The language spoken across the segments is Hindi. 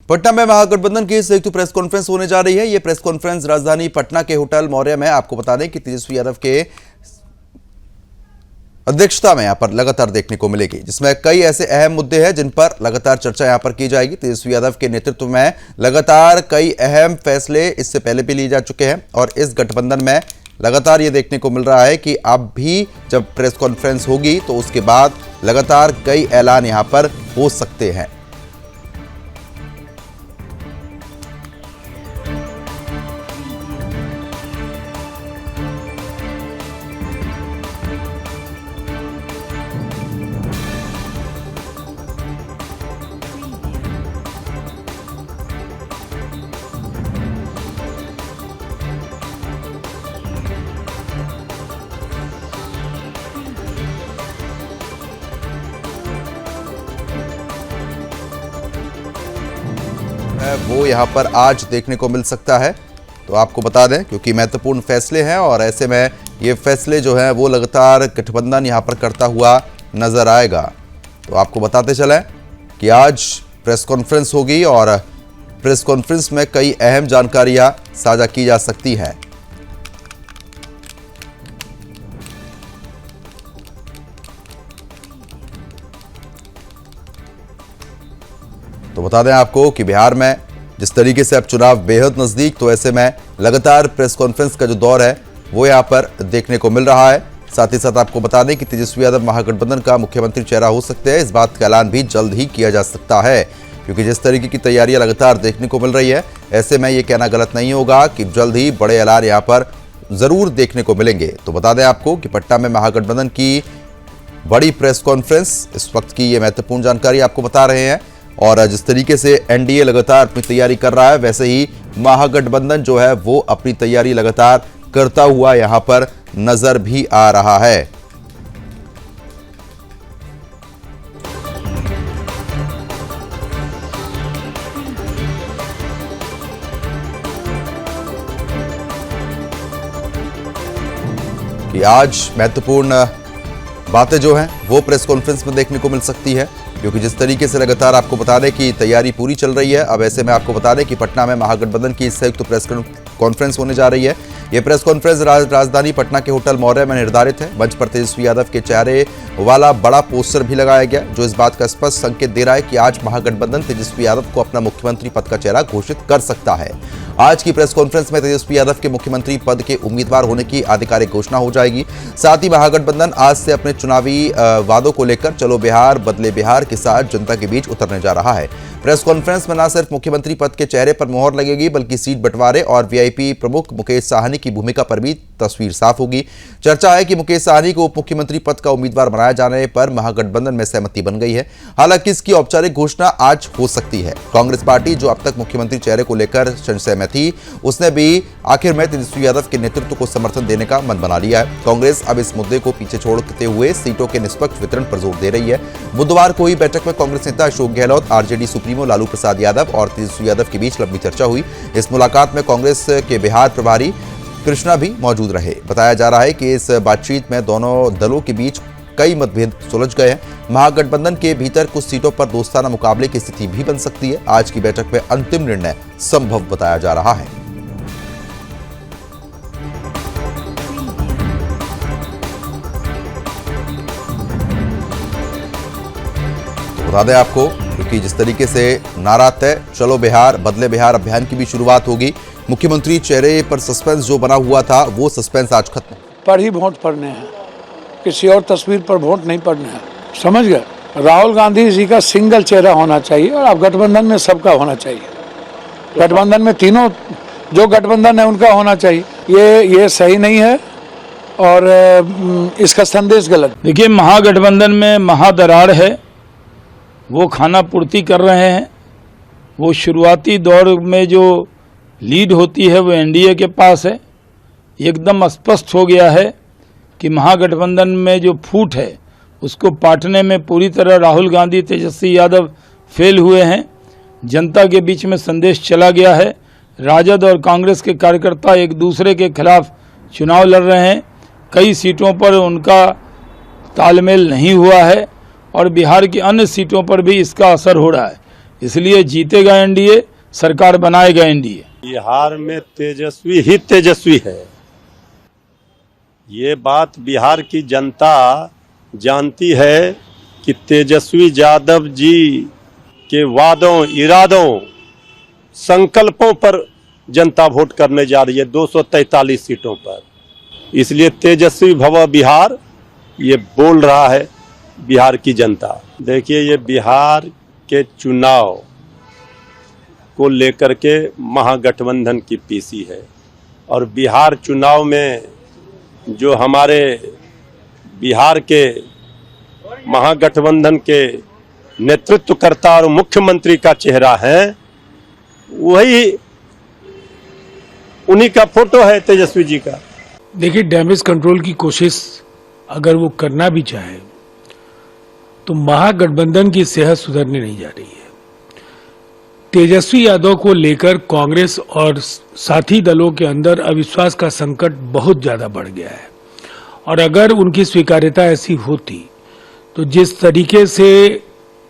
पटना में महागठबंधन की संयुक्त प्रेस कॉन्फ्रेंस होने जा रही है। यह प्रेस कॉन्फ्रेंस राजधानी पटना के होटल मौर्य में, आपको बता दें कि तेजस्वी यादव के अध्यक्षता में यहां पर लगातार देखने को मिलेगी, जिसमें कई ऐसे अहम मुद्दे हैं जिन पर लगातार चर्चा यहां पर की जाएगी। तेजस्वी यादव के नेतृत्व में लगातार कई अहम फैसले इससे पहले भी लिए जा चुके हैं और इस गठबंधन में लगातार ये देखने को मिल रहा है कि अब भी जब प्रेस कॉन्फ्रेंस होगी तो उसके बाद लगातार कई ऐलान यहां पर हो सकते हैं। वो यहां पर आज देखने को मिल सकता है। तो आपको बता दें, क्योंकि महत्वपूर्ण फैसले हैं और ऐसे में ये फैसले जो हैं वो लगातार गठबंधन यहां पर करता हुआ नजर आएगा। तो आपको बताते चलें कि आज प्रेस कॉन्फ्रेंस होगी और प्रेस कॉन्फ्रेंस में कई अहम जानकारियां साझा की जा सकती हैं। तो बता दें आपको कि बिहार में जिस तरीके से अब चुनाव बेहद नजदीक, तो ऐसे में लगातार प्रेस कॉन्फ्रेंस का जो दौर है वो यहां पर देखने को मिल रहा है। साथ ही साथ आपको बता दें कि तेजस्वी यादव महागठबंधन का मुख्यमंत्री चेहरा हो सकते हैं। इस बात का ऐलान भी जल्द ही किया जा सकता है, क्योंकि जिस तरीके की तैयारियां लगातार देखने को मिल रही है, ऐसे में ये कहना गलत नहीं होगा कि जल्द ही बड़े ऐलान यहां पर जरूर देखने को मिलेंगे। तो बता दें आपको कि पटना में महागठबंधन की बड़ी प्रेस कॉन्फ्रेंस, इस वक्त की ये महत्वपूर्ण जानकारी आपको बता रहे हैं। और जिस तरीके से एनडीए लगातार अपनी तैयारी कर रहा है, वैसे ही महागठबंधन जो है वो अपनी तैयारी लगातार करता हुआ यहां पर नजर भी आ रहा है। कि आज महत्वपूर्ण बातें जो हैं वो प्रेस कॉन्फ्रेंस में देखने को मिल सकती है, क्योंकि जिस तरीके से लगातार आपको बता दें कि तैयारी पूरी चल रही है। अब ऐसे में आपको बता दें कि पटना में महागठबंधन की संयुक्त प्रेस कॉन्फ्रेंस होने जा रही है। यह प्रेस कॉन्फ्रेंस राजधानी पटना के होटल मौर्य में निर्धारित है। मंच पर तेजस्वी यादव के चेहरे वाला बड़ा पोस्टर भी लगाया गया, जो इस बात का स्पष्ट संकेत दे रहा है कि आज महागठबंधन तेजस्वी यादव को अपना मुख्यमंत्री पद का चेहरा घोषित कर सकता है। आज की प्रेस कॉन्फ्रेंस में तेजस्वी यादव के मुख्यमंत्री पद के उम्मीदवार होने की आधिकारिक घोषणा हो जाएगी। साथ ही महागठबंधन आज से अपने चुनावी वादों को लेकर चलो बिहार बदले बिहार के साथ जनता के बीच उतरने जा रहा है। प्रेस कॉन्फ्रेंस में न सिर्फ मुख्यमंत्री पद के चेहरे पर मोहर लगेगी, बल्कि सीट बंटवारे और वीआईपी प्रमुख मुकेश साहनी की भूमिका पर भी तस्वीर साफ होगी। चर्चा है कि मुकेश साहनी को उप मुख्यमंत्री पद का उम्मीदवार बनाए जाने पर महागठबंधन में सहमति बन गई है। हालांकि इसकी औपचारिक घोषणा आज हो सकती है। कांग्रेस पार्टी, जो अब तक मुख्यमंत्री चेहरे को लेकर संशय में थी, उसने भी आखिर में तेजस्वी यादव के नेतृत्व को समर्थन देने का मन बना लिया है। कांग्रेस अब इस मुद्दे को पीछे छोड़ते हुए सीटों के निष्पक्ष वितरण पर जोर दे रही है। बुधवार को हुई बैठक में कांग्रेस नेता अशोक गहलोत, आरजेडी सुप्रीमो लालू प्रसाद यादव और तेजस्वी यादव के बीच लंबी चर्चा हुई। इस मुलाकात में कांग्रेस के बिहार प्रभारी कृष्णा भी मौजूद रहे। बताया जा रहा है कि इस बातचीत में दोनों दलों के बीच कई मतभेद सुलझ गए हैं। महागठबंधन के भीतर कुछ सीटों पर दोस्ताना मुकाबले की स्थिति भी बन सकती है। आज की बैठक में अंतिम निर्णय संभव बताया जा रहा है। तो बता दें आपको, क्योंकि जिस तरीके से नारा तय चलो बिहार बदले बिहार अभियान की भी शुरुआत होगी। मुख्यमंत्री चेहरे पर सस्पेंस जो बना हुआ था, वो सस्पेंस आज खत्म पर ही वोट पड़ने हैं, किसी और तस्वीर पर वोट नहीं पड़ने हैं। समझ गए? राहुल गांधी जी का सिंगल चेहरा होना चाहिए और अब गठबंधन में सबका होना चाहिए। गठबंधन में तीनों जो गठबंधन है उनका होना चाहिए। ये सही नहीं है और इसका संदेश गलत। देखिए, महागठबंधन में महादरार है, वो खाना पूर्ति कर रहे हैं। वो शुरुआती दौर में जो लीड होती है वो एनडीए के पास है। एकदम स्पष्ट हो गया है कि महागठबंधन में जो फूट है उसको पाटने में पूरी तरह राहुल गांधी, तेजस्वी यादव फेल हुए हैं। जनता के बीच में संदेश चला गया है। राजद और कांग्रेस के कार्यकर्ता एक दूसरे के खिलाफ चुनाव लड़ रहे हैं। कई सीटों पर उनका तालमेल नहीं हुआ है और बिहार की अन्य सीटों पर भी इसका असर हो रहा है। इसलिए जीतेगा एनडीए, सरकार बनाएगा एनडीए। बिहार में तेजस्वी ही तेजस्वी है, ये बात बिहार की जनता जानती है कि तेजस्वी यादव जी के वादों, इरादों, संकल्पों पर जनता वोट करने जा रही है 243 सीटों पर। इसलिए तेजस्वी भव बिहार ये बोल रहा है बिहार की जनता। देखिए, ये बिहार के चुनाव को लेकर के महागठबंधन की पीसी है, और बिहार चुनाव में जो हमारे बिहार के महागठबंधन के नेतृत्वकर्ता और मुख्यमंत्री का चेहरा है, वही उन्हीं का फोटो है तेजस्वी जी का। देखिए, डैमेज कंट्रोल की कोशिश अगर वो करना भी चाहे तो महागठबंधन की सेहत सुधरने नहीं जा रही है। तेजस्वी यादव को लेकर कांग्रेस और साथी दलों के अंदर अविश्वास का संकट बहुत ज्यादा बढ़ गया है, और अगर उनकी स्वीकार्यता ऐसी होती तो जिस तरीके से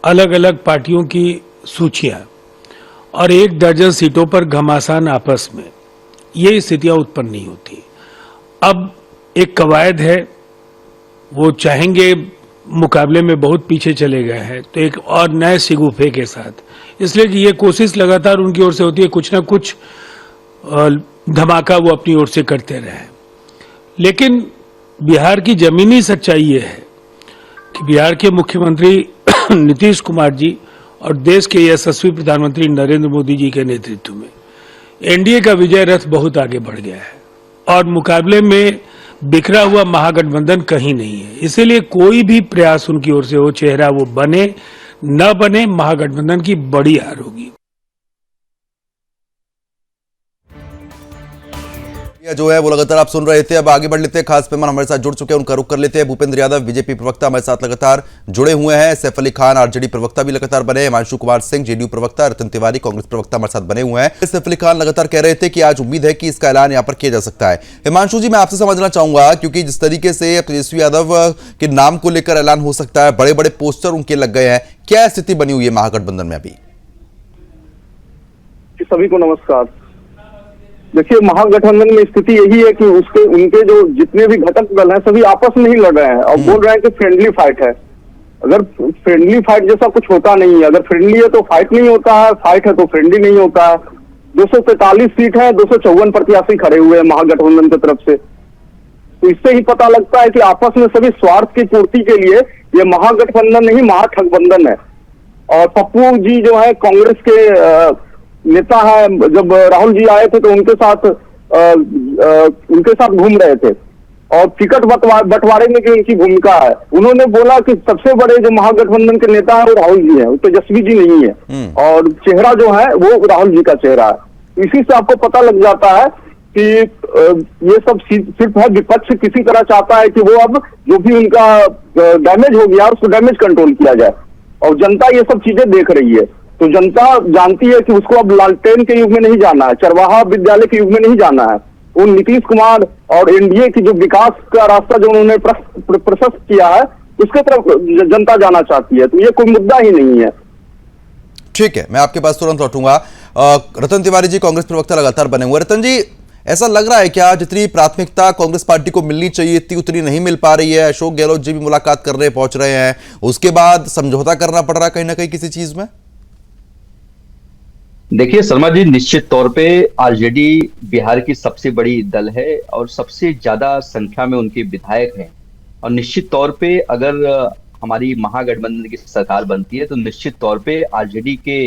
अलग अलग पार्टियों की सूचियां और 1 दर्जन सीटों पर घमासान आपस में, ये स्थितियां उत्पन्न नहीं होती। अब एक कवायद है, वो चाहेंगे, मुकाबले में बहुत पीछे चले गए हैं, तो एक और नए शिगुफे के साथ, इसलिए कि ये कोशिश लगातार उनकी ओर से होती है, कुछ ना कुछ धमाका वो अपनी ओर से करते रहे। लेकिन बिहार की जमीनी सच्चाई ये है कि बिहार के मुख्यमंत्री नीतीश कुमार जी और देश के यशस्वी प्रधानमंत्री नरेंद्र मोदी जी के नेतृत्व में एनडीए का विजय रथ बहुत आगे बढ़ गया है, और मुकाबले में बिखरा हुआ महागठबंधन कहीं नहीं है। इसीलिए कोई भी प्रयास उनकी ओर से हो, चेहरा वो बने न बने, महागठबंधन की बड़ी हार होगी। जो है वो लगातार आप सुन रहे थे। अब आगे बढ़ लेते हैं, खास मेहमान हमारे साथ जुड़ चुके हैं, उनका रुख कर लेते हैं। भूपेंद्र यादव बीजेपी प्रवक्ता हमारे साथ लगातार जुड़े हुए हैं। सैफ अली खान आरजेडी प्रवक्ता भी लगातार बने। हिमांशु कुमार सिंह जेडीयू प्रवक्ता, रतन तिवारी कांग्रेस प्रवक्ता हमारे साथ बने हुए हैं। सैफ अली खान लगातार कह रहे थे कि आज उम्मीद है कि इसका ऐलान यहां पर किया जा सकता है। हिमांशु जी, मैं आपसे समझना चाहूंगा, क्योंकि जिस तरीके से तेजस्वी यादव के नाम को लेकर ऐलान हो सकता है, बड़े बड़े पोस्टर उनके लग गए हैं, क्या स्थिति बनी हुई है महागठबंधन में अभी? सभी को नमस्कार। देखिए, महागठबंधन में स्थिति यही है कि उनके जो जितने भी घटक दल हैं सभी आपस में ही लड़ रहे हैं और बोल रहे हैं कि फ्रेंडली फाइट है। अगर फ्रेंडली फाइट जैसा कुछ होता नहीं है, अगर फ्रेंडली है तो फाइट नहीं होता है, फाइट है तो फ्रेंडली नहीं होता है। 243 सीट है, 254 प्रत्याशी खड़े हुए हैं महागठबंधन की तरफ से, तो इससे ही पता लगता है कि आपस में सभी स्वार्थ की पूर्ति के लिए ये महागठबंधन नहीं महाठगबंधन है। और पप्पू जी जो है कांग्रेस के नेता है, जब राहुल जी आए थे तो उनके साथ घूम रहे थे, और टिकट बंटवारे में की उनकी भूमिका है। उन्होंने बोला कि सबसे बड़े जो महागठबंधन के नेता है वो राहुल जी है, तेजस्वी जी नहीं है, और चेहरा जो है वो राहुल जी का चेहरा है। इसी से आपको पता लग जाता है कि ये सब सिर्फ है, विपक्ष किसी तरह चाहता है कि वो अब जो भी उनका डैमेज हो गया उसको डैमेज कंट्रोल किया जाए, और जनता ये सब चीजें देख रही है। तो जनता जानती है कि उसको अब लालटेन के युग में नहीं जाना है, चरवाहा विद्यालय के युग में नहीं जाना है। उन नीतीश कुमार और एनडीए की जो विकास का रास्ता जो उन्होंने प्रशस्त किया है, उसके तरफ जनता जाना चाहती है, तो ये कोई मुद्दा ही नहीं है। ठीक है, मैं आपके पास तुरंत लौटूंगा। रतन तिवारी जी कांग्रेस प्रवक्ता लगातार बने हुए। रतन जी, ऐसा लग रहा है क्या जितनी प्राथमिकता कांग्रेस पार्टी को मिलनी चाहिए थी उतनी नहीं मिल पा रही है? अशोक गहलोत जी भी मुलाकात कर रहे पहुंच रहे हैं, उसके बाद समझौता करना पड़ रहा है कहीं ना कहीं किसी चीज में? देखिए शर्मा जी, निश्चित तौर पे आरजेडी बिहार की सबसे बड़ी दल है और सबसे ज्यादा संख्या में उनके विधायक हैं, और निश्चित तौर पे अगर हमारी महागठबंधन की सरकार बनती है तो निश्चित तौर पे आरजेडी के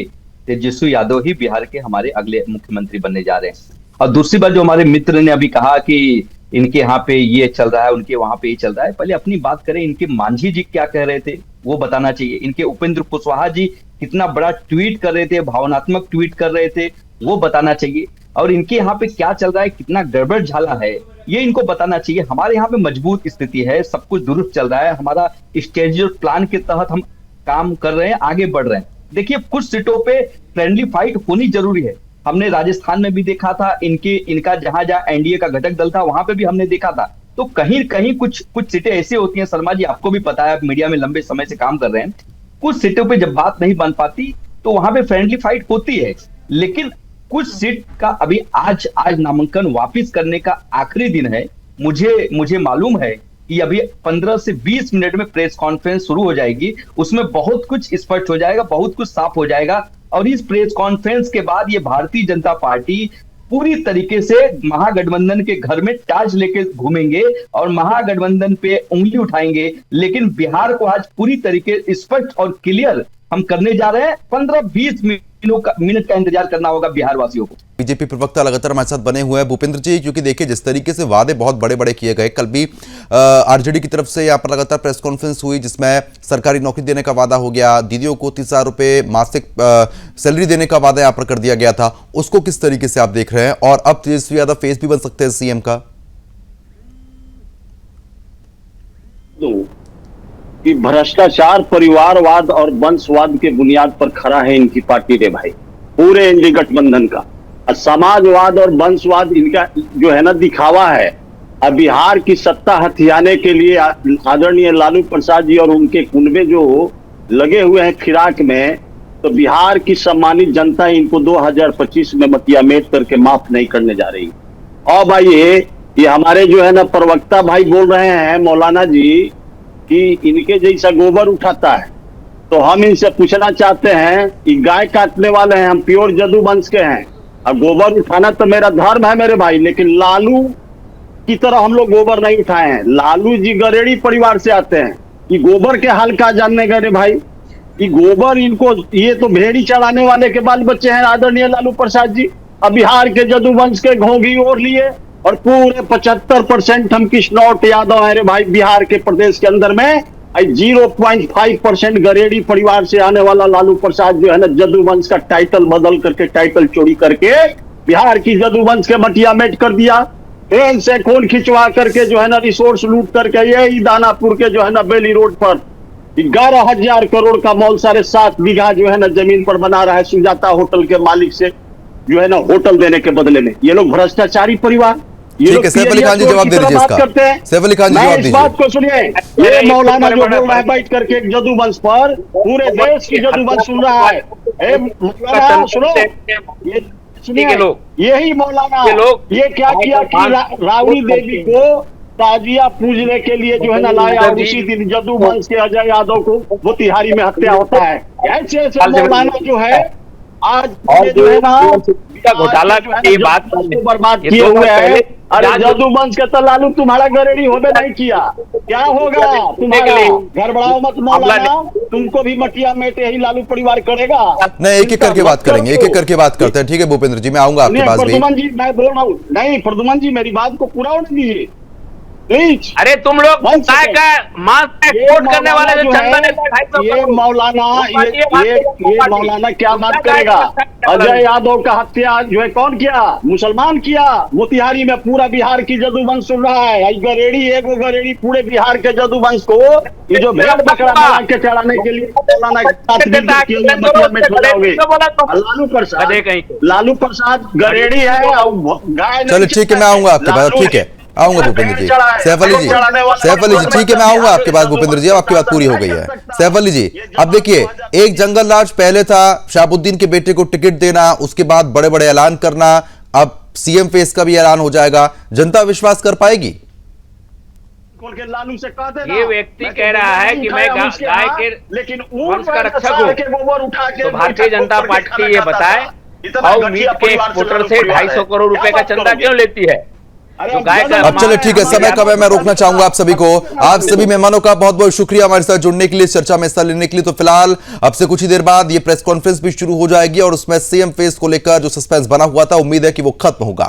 तेजस्वी यादव ही बिहार के हमारे अगले मुख्यमंत्री बनने जा रहे हैं। और दूसरी बात, जो हमारे मित्र ने अभी कहा कि इनके यहाँ पे ये चल रहा है, उनके वहां पे ये चल रहा है, पहले अपनी बात करें। इनके मांझी जी क्या कह रहे थे वो बताना चाहिए। इनके उपेंद्र कुशवाहा जी कितना बड़ा ट्वीट कर रहे थे, भावनात्मक ट्वीट कर रहे थे, वो बताना चाहिए। और इनके यहाँ पे क्या चल रहा है, कितना गड़बड़ झाला है, ये इनको बताना चाहिए। हमारे यहाँ पे मजबूत स्थिति है, सब कुछ दुरुस्त चल रहा है, हमारा स्ट्रेटेजिक प्लान के तहत हम काम कर रहे हैं, आगे बढ़ रहे हैं। देखिए, कुछ सीटों पे फ्रेंडली फाइट होनी जरूरी है। हमने राजस्थान में भी देखा था, इनका जहां एनडीए का घटक दल था वहां पे भी हमने देखा था। तो कहीं कहीं कुछ सीटें ऐसी होती हैं, शर्मा जी आपको भी पता है, आप मीडिया में लंबे समय से काम कर रहे हैं, कुछ सीटों पे जब बात नहीं बन पाती तो वहां पे फ्रेंडली फाइट होती है। लेकिन कुछ सीट का अभी आज नामांकन वापस करने का आखिरी दिन है। मुझे मालूम है कि अभी 15 से 20 मिनट में प्रेस कॉन्फ्रेंस शुरू हो जाएगी, उसमें बहुत कुछ स्पष्ट हो जाएगा, बहुत कुछ साफ हो जाएगा। और इस प्रेस कॉन्फ्रेंस के बाद ये भारतीय जनता पार्टी पूरी तरीके से महागठबंधन के घर में टार्च लेके घूमेंगे और महागठबंधन पे उंगली उठाएंगे। लेकिन बिहार को आज पूरी तरीके स्पष्ट और क्लियर हम करने जा रहे हैं। 15-20 मिनट का इंतजार करना होगा बिहार वासियों को। बीजेपी प्रवक्ता लगातार हमारे साथ बने हुए हैं भूपेंद्र जी, क्योंकि देखिए जिस तरीके से वादे बहुत बड़े बड़े किए गए, कल भी आरजेडी की तरफ से यहाँ पर लगातार प्रेस कॉन्फ्रेंस हुई जिसमें सरकारी नौकरी देने का वादा हो गया, दीदियों को 30,000 रुपए मासिक सैलरी देने का वादा यहाँ पर कर दिया गया था। उसको किस तरीके से आप देख रहे हैं? और अब तेजस्वी यादव फेस भी बन सकते हैं सीएम का? कि भ्रष्टाचार, परिवारवाद और वंशवाद के बुनियाद पर खड़ा है इनकी पार्टी रे भाई, पूरे एनडीए गठबंधन का। समाजवाद और वंशवाद इनका जो है ना दिखावा है। अब बिहार की सत्ता हथियाने के लिए आदरणीय लालू प्रसाद जी और उनके कुनबे जो लगे हुए हैं फिराक में, तो बिहार की सम्मानित जनता इनको 2025 में मतियामेट करके माफ नहीं करने जा रही। और भाई ये हमारे जो है ना प्रवक्ता भाई बोल रहे हैं मौलाना जी कि इनके जैसा गोबर उठाता है, तो हम इनसे पूछना चाहते हैं कि गाय काटने वाले हैं, हम प्योर जदू वंश के हैं, अब गोबर उठाना तो मेरा धर्म है मेरे भाई, लेकिन लालू की तरह हम लोग गोबर नहीं उठाए हैं। लालू जी गरेड़ी परिवार से आते हैं, कि गोबर के हाल का जानने गए भाई, कि गोबर इनको, ये तो भेड़ी चढ़ाने वाले के बाल बच्चे हैं आदरणीय लालू प्रसाद जी। अब बिहार के जदू वंश के घोंघी ओढ़ लिए और पूरे 75% हम किश्नौट यादव है रे भाई बिहार के प्रदेश के अंदर में। 0.5% गरेड़ी परिवार से आने वाला लालू प्रसाद जो है ना जदू वंश का टाइटल बदल करके, टाइटल चोरी करके बिहार की जदू वंश के मटियामेट कर दिया। ट्रेन से खून खिंचवा करके जो है ना रिसोर्स लूट करके यही दानापुर के जो है ना बेली रोड पर 11,000 करोड़ का मॉल 7.5 बीघा जो है ना जमीन पर बना रहा है सुजाता होटल के मालिक से जो है ना होटल देने के बदले में। ये लोग भ्रष्टाचारी परिवार। ठीक है, सैफ अली खान जी जवाब दे दीजिए इसका। सैफ अली खान जी जवाब दीजिए। इस बात को सुनिए, ये मौलाना जो बोल रहा है बैठ करके जदू वंश पर, पूरे देश की जदू वंश सुन रहा है। मौलाना सुनो, ये सुनिए, यही मौलाना ये क्या किया कि राबड़ी देवी को ताजिया पूजने के लिए जो है ना लाया, और उसी दिन जदू वंश के अजय यादव को वो तिहारी में हत्या होता है। ऐसे मौलाना जो है आज जो है ना घोटाला की बात बर्बाद किए हुए हैं। अरे जदू वंश के तो लालू तुम्हारा गरेड़ी होबे नहीं किया, क्या होगा तुम्हारा? घर बढ़ाओ मत मौलाना, तुमको भी मटिया मेट यही लालू परिवार करेगा। नहीं, एक एक करके बात करेंगे, एक एक करके बात करते हैं। ठीक है भूपेंद्र जी, मैं आऊंगा आपके पास भी। प्रदुमन जी मैं बोल रहा हूँ, नहीं प्रदुमन जी मेरी बात को पूरा होने दीजिए प्लीज। अरे तुम लोग कोट करने वाले जो चंदा नेता, ये मौलाना क्या बात करेगा? अजय यादव का हत्या जो है कौन किया? मुसलमान किया। मोतिहारी में पूरा बिहार की जदू वंश सुन रहा है। गरेड़ी एगो गरेड़ी पूरे बिहार के जदू वंश को ये जो भेड़ बकरा बना के चढ़ाने के लिए मौलाना लालू प्रसाद गरेड़ी है और गाय। चलो ठीक है, मैं आऊंगा आपके पास। ठीक है, आऊंगा भूपेंद्र जी। सैफ अली जी, ठीक है मैं आऊंगा आपके पास भूपेंद्र जी, अब आपकी बात पूरी हो गई है। सैफ अली जी, अब देखिए एक जंगल राज पहले था, शहाबुद्दीन के बेटे को टिकट देना, उसके बाद बड़े बड़े ऐलान करना, अब सीएम फेस का भी ऐलान हो जाएगा। जनता विश्वास कर पाएगी? लालू से कह देना, ये व्यक्ति कह रहा है कि मैं गाय के लेकिन वंश का रक्षक हूं, तो भारतीय जनता पार्टी ये बताए और मीट के एक्सपोर्टर से 250 करोड़ रुपए का चंदा क्यों लेती है? अब चले ठीक है, समय कम है, मैं रोकना चाहूंगा आप सभी को। आप सभी मेहमानों का बहुत बहुत शुक्रिया हमारे साथ जुड़ने के लिए, चर्चा में हिस्सा लेने के लिए। तो फिलहाल अब से कुछ ही देर बाद ये प्रेस कॉन्फ्रेंस भी शुरू हो जाएगी और उसमें सीएम फेस को लेकर जो सस्पेंस बना हुआ था, उम्मीद है कि वो खत्म होगा।